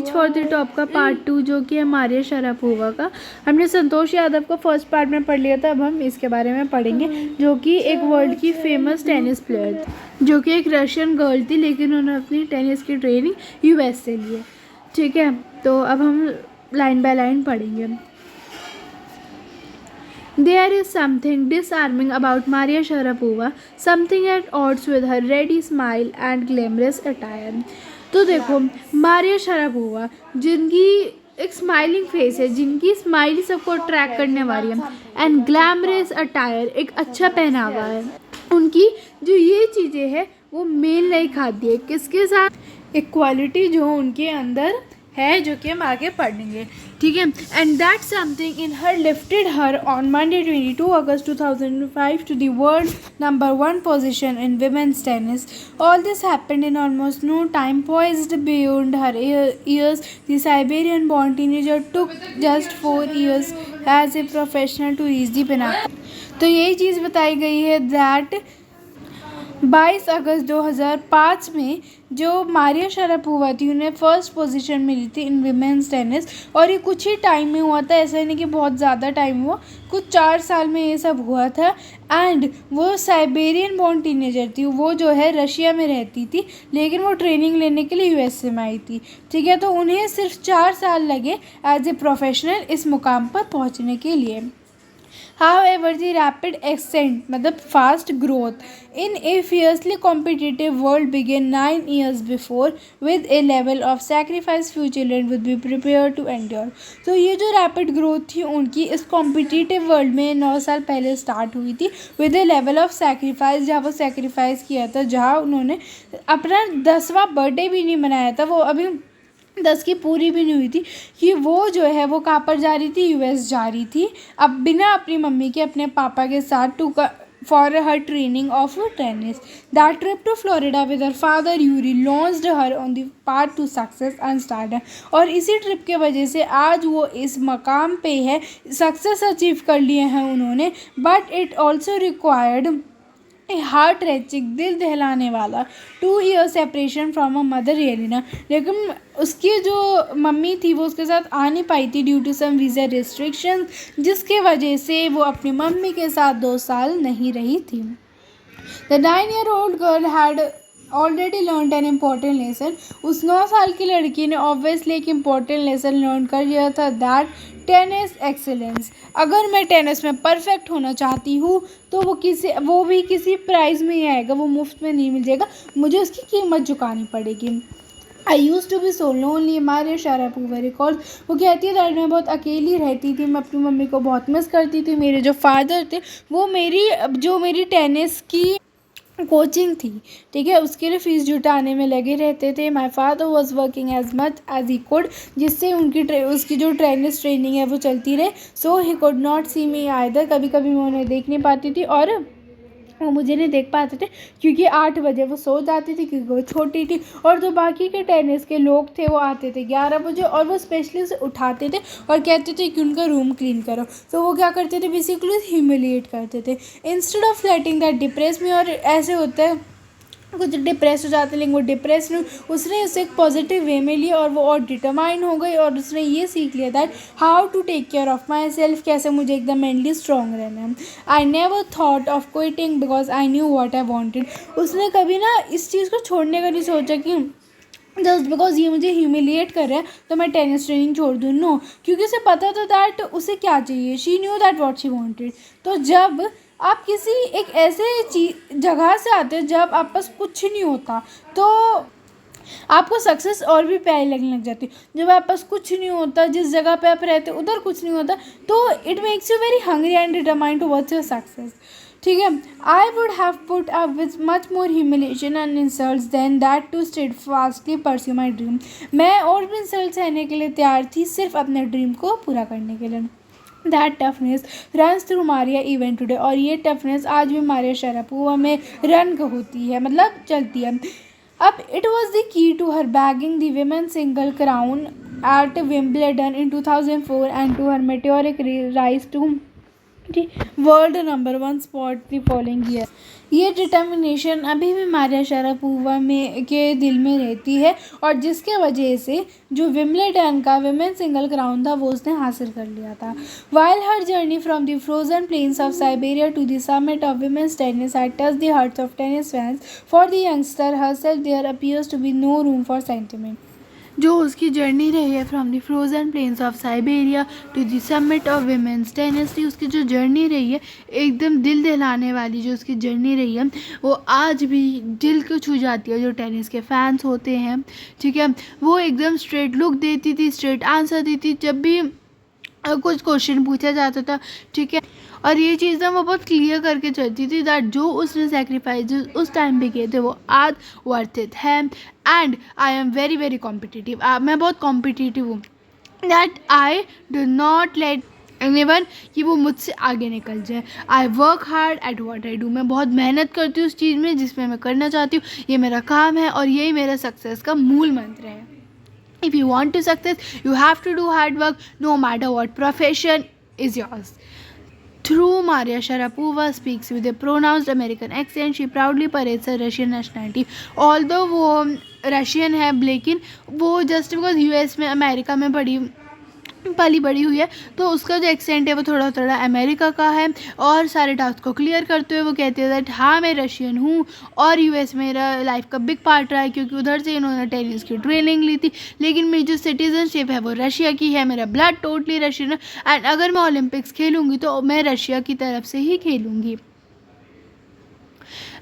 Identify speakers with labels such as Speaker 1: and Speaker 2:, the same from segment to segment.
Speaker 1: Race for the top का part 2 जो कि है मारिया शरापोवा का। हमने संतोष यादव को फर्स्ट पार्ट में पढ़ लिया था, अब हम इसके बारे में पढ़ेंगे, जो कि एक वर्ल्ड की फेमस टेनिस प्लेयर थी, जो कि एक रशियन गर्ल थी, लेकिन उन्होंने अपनी टेनिस की ट्रेनिंग यूएस से ली है। ठीक है, तो अब हम लाइन बाय लाइन पढ़ेंगे। There is something disarming about Maria Sharapova, something at odds with her ready smile and glamorous attire. तो देखो, मारिया शरापोवा जिनकी एक स्माइलिंग फेस है, जिनकी स्माइल सबको अट्रैक्ट करने वाली है, एंड ग्लैमरस अटायर, एक अच्छा पहनावा है, उनकी जो ये चीज़ें हैं वो मेल नहीं खाती है किसके साथ, एक क्वालिटी जो उनके अंदर है, जो कि हम आगे पढ़ेंगे। ठीक है, and that something in her lifted her on Monday 22 August 2005 to the world number 1 position in women's tennis. All this happened in almost no time, poised beyond her years. The Siberian born teenager took just 4 years as a professional to reach the pinnacle. तो यही चीज़ बताई गई है that 22 August 2005 में जो Maria Sharapova थी उन्हें first position मिली थी इन विमेंस टेनिस, और ये कुछ ही टाइम में हुआ था, ऐसा नहीं कि बहुत ज़्यादा टाइम हुआ, कुछ 4 साल में ये सब हुआ था। एंड वो साइबेरियन बॉर्न टीनेजर थी, वो जो है रशिया में रहती थी, लेकिन वो ट्रेनिंग लेने के लिए यूएसए में आई थी। ठीक है, तो उन्हें सिर्फ 4 साल लगे एज ए प्रोफेशनल इस मुकाम पर पहुँचने के लिए। However, the rapid ascent, मतलब fast growth in a fiercely competitive world began 9 years before, with a level of sacrifice few children would be prepared to endure. तो ये जो rapid growth थी उनकी इस competitive world में 9 साल पहले स्टार्ट हुई थी, with a level of sacrifice, जहाँ वो sacrifice किया था, जहाँ उन्होंने अपना 10वां बर्थडे भी नहीं मनाया था, वो अभी 10 की पूरी भी नहीं हुई थी कि वो जो है वो कहाँ पर जा रही थी, यूएस जा रही थी, अब बिना अपनी मम्मी के अपने पापा के साथ to for her training of tennis. That trip to Florida with her father Yuri launched her on the path to success and stardom. और इसी ट्रिप के वजह से आज वो इस मकाम पे है, सक्सेस अचीव कर लिए हैं उन्होंने, but it also required heart reaching, दिल दहलाने वाला 2 years separation from a mother Yelena. लेकिन उसकी जो मम्मी थी वो उसके साथ आ नहीं पाई थी due to some visa restriction, जिसके वजह से वो अपनी मम्मी के साथ 2 साल नहीं रही थी। The 9-year-old girl had already learn an important lesson. उस 9 साल की लड़की ने ऑब्वियसली एक इम्पॉर्टेंट लेसन लर्न कर लिया था, दैट टेनिस एक्सेलेंस। अगर मैं टेनिस में परफेक्ट होना चाहती हूँ तो वो भी किसी प्राइज़ में ही आएगा, वो मुफ्त में नहीं मिल जाएगा, मुझे उसकी कीमत चुकानी पड़ेगी। I used to be so lonely, Maria Sharapova record. वो कहती है दैट मैं बहुत अकेली रहती थी, मैं अपनी मम्मी को बहुत मिस करती थी, मेरे जो फादर थे वो मेरी टेनिस की कोचिंग थी, ठीक है, उसके लिए फ़ीस जुटाने में लगे रहते थे। My father was working as much as he could, जिससे उसकी जो टेनिस ट्रेनिंग है वो चलती रहे। So he could not see me either, कभी कभी मैं उन्हें देख नहीं पाती थी और वो मुझे नहीं देख पाते थे, क्योंकि 8 बजे वो सो जाती थी क्योंकि वो छोटी थी, और जो बाकी के टेनिस के लोग थे वो आते थे 11 बजे, और वो स्पेशली उसे उठाते थे और कहते थे कि उनका रूम क्लीन करो। तो वो क्या करते थे, बेसिकली ह्यूमिलिएट करते थे instead of letting that depress me. और ऐसे होता है कुछ डिप्रेस हो जाते, लेकिन वो डिप्रेस नहीं, उसने उसे एक पॉजिटिव वे में लिया और वो और डिटरमाइन हो गई, और उसने ये सीख लिया that how to take care of myself, कैसे मुझे एकदम मेंटली स्ट्रॉन्ग रहना है। I never thought of quitting because I knew what I wanted. उसने कभी ना इस चीज़ को छोड़ने का नहीं सोचा कि जस्ट बिकॉज ये मुझे ह्यूमिलिएट कर रहा है तो मैं टेनिस ट्रेनिंग छोड़ दूँ, नो, क्योंकि उसे पता था दैट उसे क्या चाहिए, she knew that what she wanted. तो जब आप किसी एक ऐसे जगह से आते हो जब आप पास कुछ नहीं होता, तो आपको सक्सेस और भी प्यारी लगने लग जाती है। जब आप पास कुछ नहीं होता, जिस जगह पे आप रहते हो उधर कुछ नहीं होता, तो it makes you very hungry and determined towards your success. ठीक है, I would have put up with much more humiliation and insults than that to steadfastly pursue my dream. मैं और भी इंसल्ट सहने के लिए तैयार थी सिर्फ अपने ड्रीम को पूरा करने के लिए। That toughness runs through Maria even today. और ये टफनेस आज भी मारिया शरापोवा में रन होती है, मतलब चलती है। अब it was the key to her bagging the women single crown at Wimbledon in 2004 and to her meteoric rise to world number 1 spot the following year. ये डिटर्मिनेशन अभी भी मारिया शारापोवा में के दिल में रहती है और जिसके वजह से जो विम्बलडन का विमेन सिंगल क्राउन था वो उसने हासिल कर लिया था. While her journey from the frozen plains of Siberia to the summit of women's tennis had touched the hearts of tennis fans, for the youngster herself there appears to be no room for sentiment. जो उसकी journey रही है from the frozen plains of Siberia to the summit of women's tennis की, उसकी जो journey रही है एकदम दिल दहलाने वाली, जो उसकी जर्नी रही है वो आज भी दिल को छू जाती है. जो टेनिस के फैंस होते हैं, ठीक है, वो एकदम स्ट्रेट लुक देती थी, स्ट्रेट आंसर देती जब भी कुछ क्वेश्चन पूछा जाता था, ठीक है. और ये चीज़ ना वो बहुत क्लियर करके चलती थी दैट जो उसने सेक्रीफाइस उस टाइम पे किए थे वो आज वर्थ इट है. And I am very very competitive, मैं बहुत कॉम्पिटिटिव हूँ, that I do not let anyone कि वो मुझसे आगे निकल जाए. I work hard at what I do, मैं बहुत मेहनत करती हूँ उस चीज़ में जिसमें मैं करना चाहती हूँ. ये मेरा काम है और यही मेरा सक्सेस का मूल मंत्र है. If you want to success, you have to do hard work, no matter what profession is yours. Through Maria Sharapova speaks with a pronounced American accent. She proudly parades her Russian nationality. Although वो Russian है लेकिन वो just because US में America में पली बड़ी हुई है तो उसका जो एक्सेंट है वो थोड़ा थोड़ा अमेरिका का है. और सारे टास्क को क्लियर करते हुए वो कहते हैं दैट हाँ मैं रशियन हूँ और यूएस मेरा लाइफ का बिग पार्ट रहा है क्योंकि उधर से इन्होंने टेनिस की ट्रेनिंग ली थी. लेकिन मेरी जो सिटीजनशिप है वो रशिया की है, मेरा ब्लड टोटली रशियन है. एंड अगर मैं ओलंपिक्स खेलूँगी तो मैं रशिया की तरफ से ही खेलूँगी.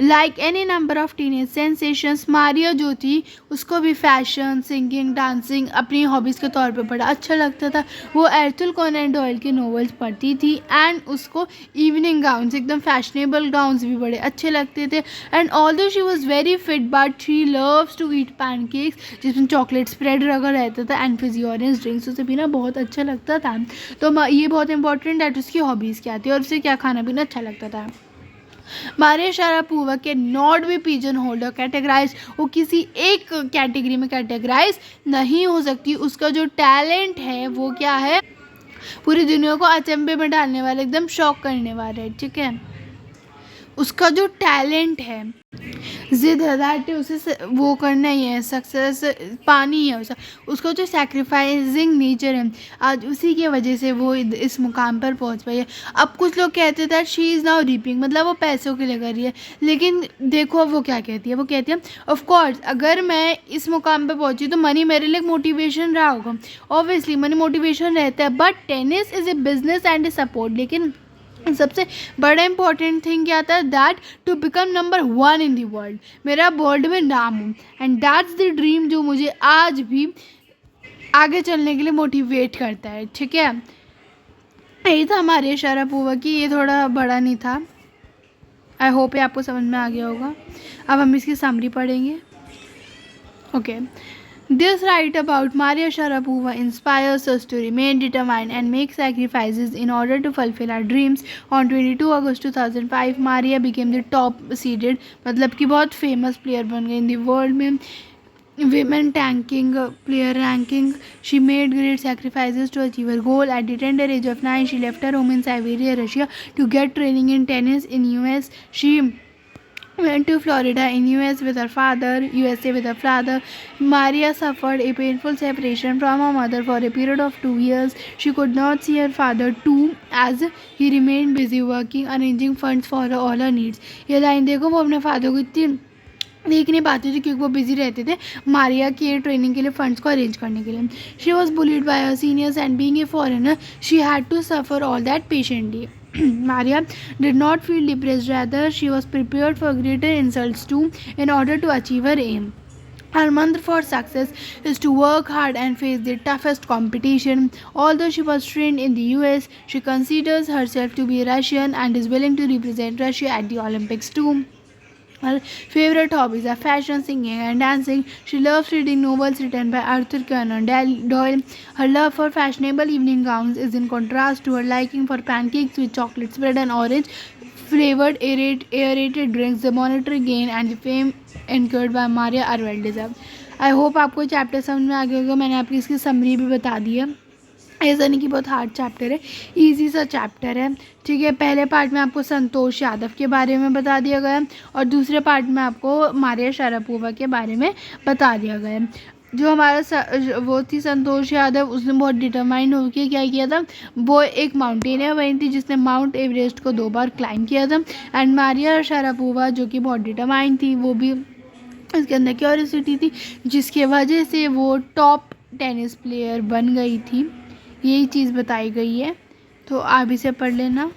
Speaker 1: Like any number of teenage sensations, Maria जो थी उसको भी फैशन, सिंगिंग, डांसिंग अपनी हॉबीज़ के तौर पे बड़ा अच्छा लगता था. वो आर्थर कॉनन डॉयल के नॉवेल्स पढ़ती थी एंड उसको इवनिंग गाउन्स, एकदम फैशनेबल गाउन्स भी बड़े अच्छे लगते थे. And although she was very fit but she loves to eat pancakes जिसमें चॉकलेट स्प्रेड लगा रहता था एंड फिजी ऑरेंज ड्रिंक्स उसे पीना बहुत अच्छा लगता था. तो ये बहुत इंपॉर्टेंट है उसकी हॉबीज़ क्या थी और उसे क्या खाना पीना अच्छा लगता था. मारिया शारापोवा के not be pigeon holder categorise, वो किसी एक कैटेगरी में कैटेगराइज नहीं हो सकती. उसका जो टैलेंट है वो क्या है, पूरी दुनिया को अचंभे में डालने वाला, एकदम शॉक करने वाला है, ठीक है. उसका जो टैलेंट है, जिद है, दैट उसे वो करना ही है, सक्सेस पानी है उसका जो सैक्रिफाइसिंग नेचर है आज उसी की वजह से वो इस मुकाम पर पहुंच पाई है. अब कुछ लोग कहते थे शी इज़ नाउ रीपिंग, मतलब वो पैसों के लिए कर रही है. लेकिन देखो अब वो क्या कहती है, वो कहती है ऑफ कोर्स अगर मैं इस मुकाम पर पहुंची तो मनी मेरे लिए मोटिवेशन रहा होगा. ऑब्वियसली मनी मोटिवेशन रहता है but tennis is a business and a support. लेकिन सबसे बड़ा इंपॉर्टेंट थिंग क्या था, that to become number 1 in the world, मेरा वर्ल्ड में नाम हूँ. एंड दैट्स द ड्रीम जो मुझे आज भी आगे चलने के लिए मोटिवेट करता है, ठीक है. यही था मारिया शारापोवा की, ये थोड़ा बड़ा नहीं था. आई होप ये आपको समझ में आ गया होगा. अब हम इसकी समरी पढ़ेंगे. Okay. This write about Maria Sharapova inspires us to remain determined and make sacrifices in order to fulfill our dreams. On 22 August 2005, Maria became the top seeded, मतलब कि बहुत famous player बन गई in the world में women tanking player ranking. She made great sacrifices to achieve her goal. At the tender age of 9, she left her home in Siberia, Russia, to get training in tennis in US. She went to Florida in USA with her father. Maria suffered a painful separation from her mother for a period of 2 years. She could not see her father too as he remained busy working, arranging funds for all her needs. ये line देखो, वो अपने father को इतनी देख नहीं पाती थी क्योंकि वो बिजी रहते थे मारिया के ट्रेनिंग के लिए फंड्स को अरेंज करने के लिए. She was bullied by her seniors and being a foreigner she had to suffer all that patiently. Maria did not feel depressed, rather she was prepared for greater insults too in order to achieve her aim. Her mantra for success is to work hard and face the toughest competition. Although she was trained in the US, she considers herself to be Russian and is willing to represent Russia at the Olympics too. Her favorite hobbies are fashion, singing and dancing. She loves reading novels written by Arthur Conan Doyle. Her love for fashionable evening gowns is in contrast to her liking for pancakes with chocolate spread and orange flavored aerated drinks. The monetary gain and the fame incurred by Maria are well deserved. I hope आपको chapter समझ में आ गया होगा. मैंने आपकी इसकी summary भी बता दी है. ऐसा नहीं कि बहुत हार्ड चैप्टर है, इजी सा चैप्टर है, ठीक है। पहले पार्ट में आपको संतोष यादव के बारे में बता दिया गया है और दूसरे पार्ट में आपको मारिया शारापोवा के बारे में बता दिया गया है। जो हमारा वो थी संतोष यादव, उसने बहुत डिटरमाइंड होकर क्या किया था, वो एक माउंटेनियर बनी थी जिसने माउंट एवरेस्ट को 2 बार क्लाइंब किया था। एंड मारिया शारापोवा जो कि बहुत डिटरमाइंड थी, वो भी उसके अंदर क्यूरियोसिटी थी जिसकी वजह से वो टॉप टेनिस प्लेयर बन गई थी। यही चीज़ बताई गई है, तो आप इसे पढ़ लेना।